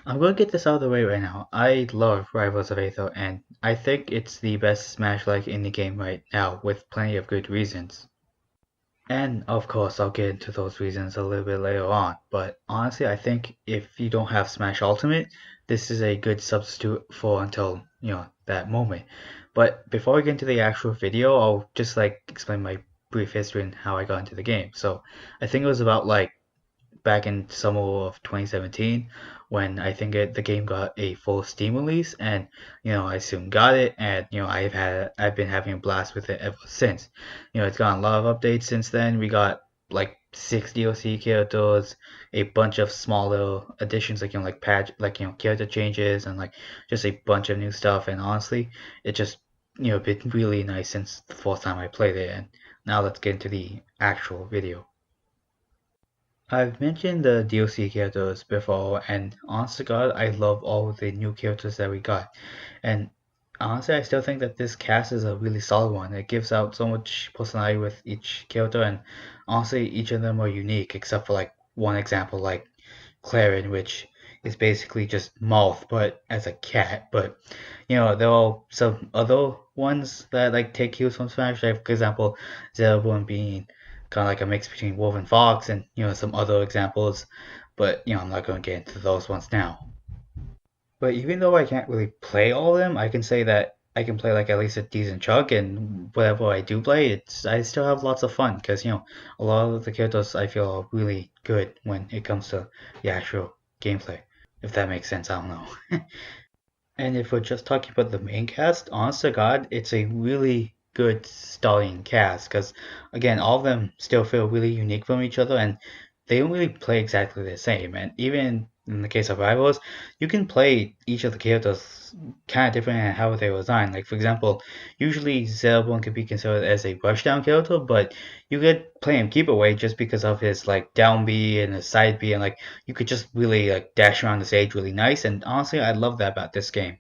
I'm gonna get this out of the way right now. I love Rivals of Aether, and I think it's the best Smash-like indie game right now, with plenty of good reasons. And of course, I'll get into those reasons a little bit later on. But honestly, I think if you don't have Smash Ultimate, this is a good substitute for until that moment. But before we get into the actual video, I'll just explain my brief history and how I got into the game. So I think it was about back in summer of 2017 when I think the game got a full Steam release, and I soon got it, and I've been having a blast with it ever since. It's gotten a lot of updates since then. We got like 6 DLC characters, a bunch of smaller additions like patch character changes, and just a bunch of new stuff. And honestly, it just been really nice since the first time I played it. And now let's get into the actual video. I've mentioned the DLC characters before, and honest to God, I love all the new characters that we got. And honestly, I still think that this cast is a really solid one. It gives out so much personality with each character, and honestly, each of them are unique, except for one example, like Clarin, which is basically just Mouth, but as a cat. But there are some other ones that take cues from Smash, like for example, Zeraborn being kind of like a mix between wolf and fox, and some other examples. But I'm not going to get into those ones now. But even though I can't really play all of them, I can say that I can play at least a decent chunk, and whatever I do play, I still have lots of fun because a lot of the characters I feel are really good when it comes to the actual gameplay. If that makes sense, I don't know. And if we're just talking about the main cast, honest to God, it's a really good starting cast because, again, all of them still feel really unique from each other, and they don't really play exactly the same. And even in the case of Rivals, you can play each of the characters kind of different in how they were designed. Like, for example, usually Zeraborn could be considered as a rushdown character, but you could play him keep away just because of his down B and his side B, and you could just really dash around the stage really nice. And honestly, I love that about this game.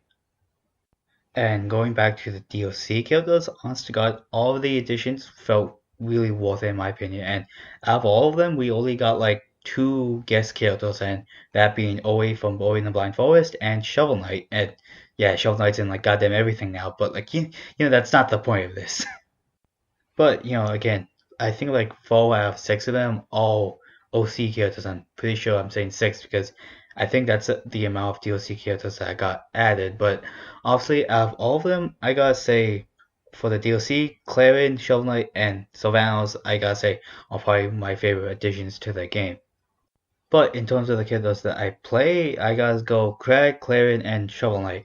And going back to the DLC characters, honest to God, all of the additions felt really worth it in my opinion. And out of all of them, we only got two guest characters, and that being Oe from Ori and the Blind Forest and Shovel Knight. And yeah, Shovel Knight's in goddamn everything now, but that's not the point of this. But again, I think 4 out of 6 of them all OC characters. I'm pretty sure I'm saying 6 because I think that's the amount of DLC characters that I got added. But obviously, out of all of them, I gotta say for the DLC, Clarin, Shovel Knight, and Sylvanos, I gotta say are probably my favorite additions to the game. But in terms of the characters that I play, I gotta go Crag, Clarin, and Shovel Knight.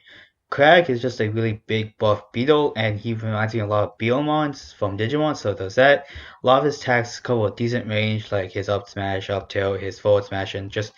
Crag is just a really big buff beetle, and he reminds me a lot of Beelmons from Digimon, so does that. A lot of his attacks cover a decent range, like his up smash, up tilt, his forward smash, and just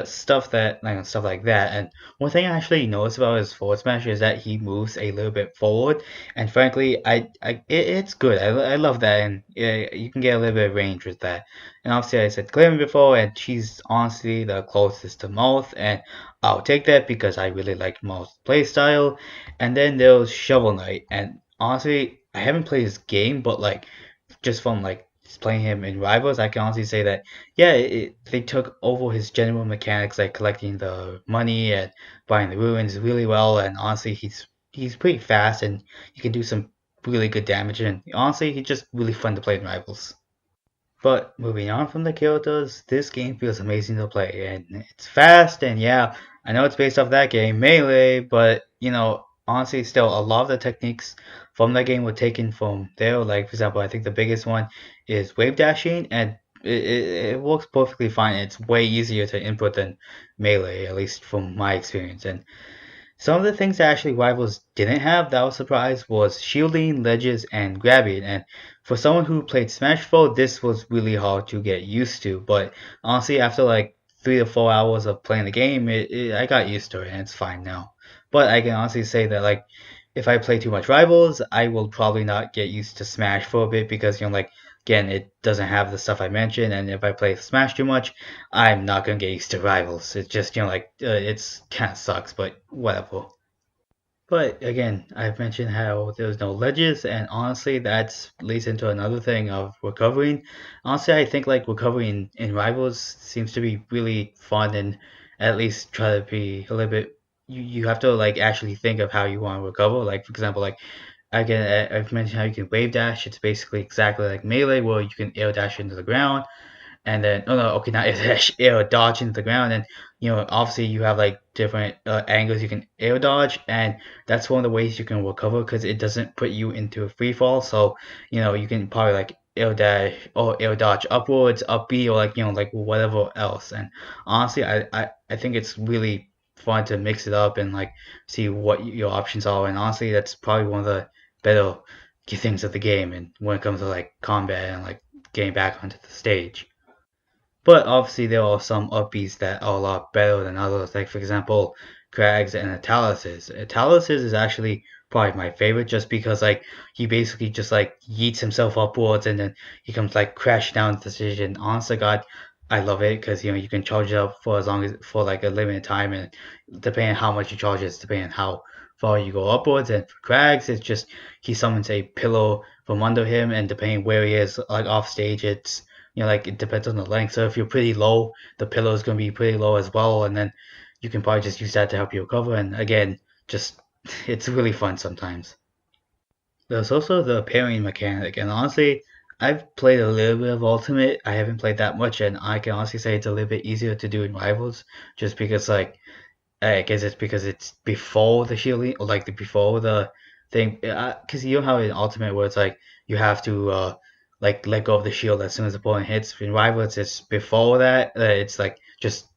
stuff like that. And one thing I actually noticed about his forward smash is that he moves a little bit forward, and frankly, it's good. I love that, and you can get a little bit of range with that. And obviously, I said Clement before, and she's honestly the closest to Mouth, and I'll take that because I really like Mouth's playstyle. And then there was Shovel Knight, and honestly, I haven't played his game, but just from just playing him in Rivals, I can honestly say that yeah, they took over his general mechanics, like collecting the money and buying the ruins really well. And honestly, he's pretty fast, and he can do some really good damage. And honestly, he's just really fun to play in Rivals. But moving on from the characters, this game feels amazing to play, and it's fast, and yeah, I know it's based off that game, Melee, but honestly, still, a lot of the techniques from that game were taken from there. Like, for example, I think the biggest one is wave dashing, and it works perfectly fine. It's way easier to input than Melee, at least from my experience. And some of the things that actually Rivals didn't have that I was surprised was shielding, ledges, and grabbing. And for someone who played Smash 4, this was really hard to get used to. But honestly, after 3 to 4 hours of playing the game, I got used to it, and it's fine now. But I can honestly say that if I play too much Rivals, I will probably not get used to Smash for a bit because again, it doesn't have the stuff I mentioned, and if I play Smash too much, I'm not gonna get used to Rivals. It's just it's kind of sucks, but whatever. But again, I've mentioned how there's no ledges, and honestly, that leads into another thing of recovering. Honestly, I think recovering in Rivals seems to be really fun, and at least try to be a little bit. You have to like actually think of how you want to recover. Like for example, like I've mentioned how you can wave dash. It's basically exactly like melee, where you can air dash into the ground, and then oh no, okay, not air dash, air dodge into the ground, and obviously you have like different angles you can air dodge, and that's one of the ways you can recover because it doesn't put you into a free fall. So you can probably like air dash or air dodge upwards, up B, or like like whatever else. And honestly, I think it's really fun to mix it up and like see what your options are. And honestly, that's probably one of the better things of the game, and when it comes to like combat and like getting back onto the stage. But obviously, there are some upbeats that are a lot better than others. Like for example, Crags and Atalysis. Atalysis is actually probably my favorite, just because like he basically just like yeets himself upwards and then he comes like crash down the stage. And honest to God, I love it because you can charge it up for as long as for like a limited time, and depending on how much you charge it, depending on how far you go upwards. And for Crags, it's just he summons a pillow from under him, and depending where he is like off stage, it's like it depends on the length. So if you're pretty low, the pillow is going to be pretty low as well, and then you can probably just use that to help you recover. And again, just it's really fun sometimes. There's also the pairing mechanic, and honestly, I've played a little bit of Ultimate. I haven't played that much, and I can honestly say it's a little bit easier to do in Rivals, just because like I guess it's because it's before the shielding or like before the thing. Because you know how in Ultimate where it's like you have to like let go of the shield as soon as the opponent hits. In Rivals, it's before that. It's like just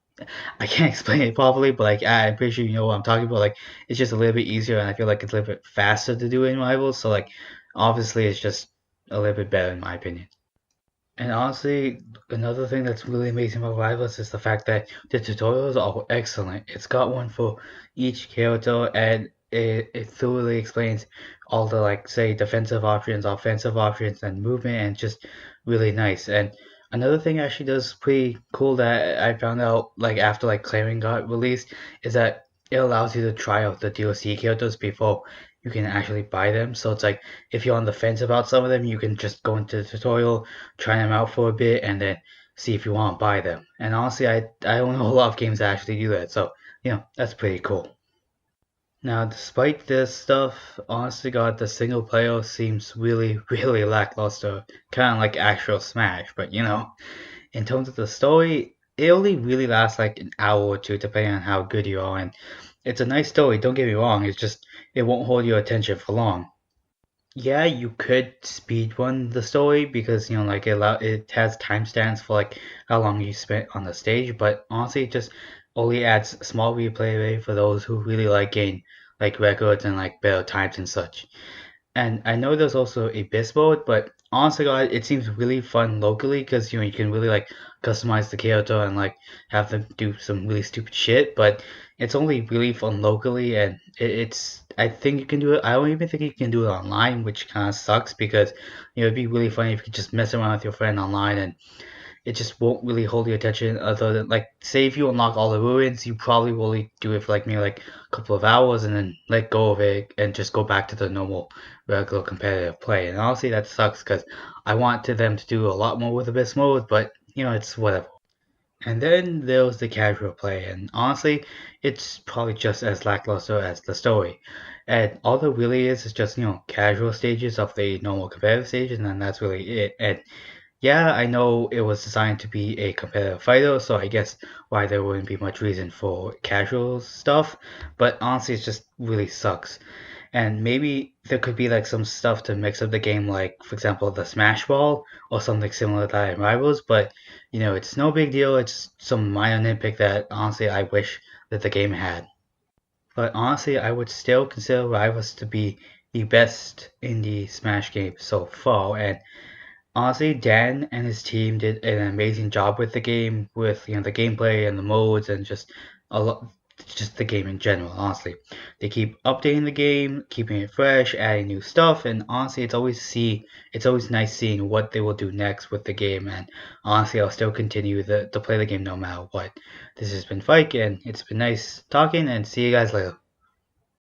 I can't explain it properly, but like I'm pretty sure you know what I'm talking about. Like it's just a little bit easier, and I feel like it's a little bit faster to do in Rivals. So like obviously it's just a little bit better in my opinion. And honestly, another thing that's really amazing about Rivals is the fact that the tutorials are excellent. It's got one for each character, and it thoroughly explains all the like say defensive options, offensive options, and movement, and just really nice. And another thing actually does pretty cool that I found out like after like Claiming got released is that it allows you to try out the DLC characters before you can actually buy them. So it's like if you're on the fence about some of them, you can just go into the tutorial, try them out for a bit, and then see if you want to buy them. And honestly, I don't know a lot of games that actually do that, so that's pretty cool. Now, despite this stuff, honest to God, the single player seems really, really lackluster, kind of like actual Smash. But in terms of the story, it only really lasts like an hour or two, depending on how good you are. And it's a nice story. Don't get me wrong. It's just it won't hold your attention for long. Yeah, you could speedrun the story because like it has timestamps for like how long you spent on the stage, but honestly it just only adds small replay rate for those who really like gain like records and like better times and such. And I know there's also a BIS mode, but honestly, God, it seems really fun locally because you can really like customize the character and like have them do some really stupid shit. But it's only really fun locally, and it's I think you can do it. I don't even think you can do it online, which kind of sucks because it'd be really funny if you could just mess around with your friend online and it just won't really hold your attention other than like say if you unlock all the ruins you probably will only do it for like maybe like a couple of hours and then let go of it and just go back to the normal regular competitive play. And honestly that sucks because I wanted them to do a lot more with the best mode, but it's whatever. And then there was the casual play, and honestly it's probably just as lackluster as the story. And all there really is just casual stages of the normal competitive stages, and then that's really it. And yeah, I know it was designed to be a competitive fighter, so I guess why there wouldn't be much reason for casual stuff. But honestly, it just really sucks. And maybe there could be like some stuff to mix up the game, like for example the Smash Ball or something similar to that in Rivals. But it's no big deal. It's some minor nitpick that honestly I wish that the game had. But honestly, I would still consider Rivals to be the best indie Smash game so far. And honestly, Dan and his team did an amazing job with the game, with the gameplay and the modes and just a lot, just the game in general. Honestly, they keep updating the game, keeping it fresh, adding new stuff, and honestly, it's always nice seeing what they will do next with the game. And honestly, I'll still continue to play the game no matter what. This has been Fike, and it's been nice talking, and see you guys later.